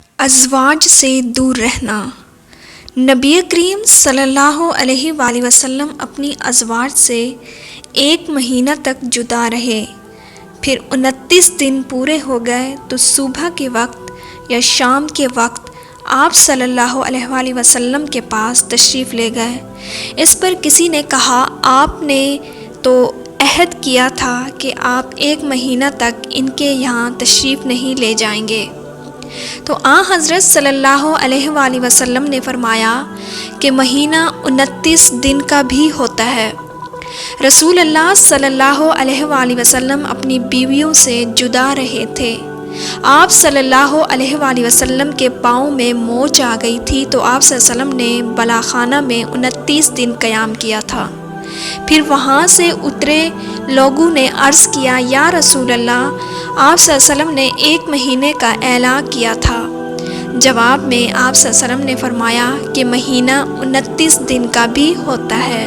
ازواج سے دور رہنا۔ نبی کریم صلی اللہ علیہ وآلہ وسلم اپنی ازواج سے 1 مہینہ تک جدا رہے، پھر 29 دن پورے ہو گئے تو صبح کے وقت یا شام کے وقت آپ صلی اللہ علیہ وآلہ وسلم کے پاس تشریف لے گئے۔ اس پر کسی نے کہا، آپ نے تو عہد کیا تھا کہ آپ 1 مہینہ تک ان کے یہاں تشریف نہیں لے جائیں گے۔ تو حضرت صلی اللہ علیہ وآلہ وسلم نے فرمایا کہ مہینہ 29 دن کا بھی ہوتا ہے۔ رسول اللہ صلی اللہ علیہ وآلہ وسلم اپنی بیویوں سے جدا رہے تھے۔ آپ صلی اللہ علیہ وآلہ وسلم کے پاؤں میں موچ آ گئی تھی تو آپ صلی اللہ علیہ وسلم نے بلاخانہ میں 29 دن قیام کیا تھا۔ پھر وہاں سے اترے لوگوں نے عرض کیا، یا رسول اللہ، آپ صلی اللہ علیہ وسلم نے 1 مہینے کا اعلان کیا تھا۔ جواب میں آپ صلی اللہ علیہ وسلم نے فرمایا کہ مہینہ 29 دن کا بھی ہوتا ہے۔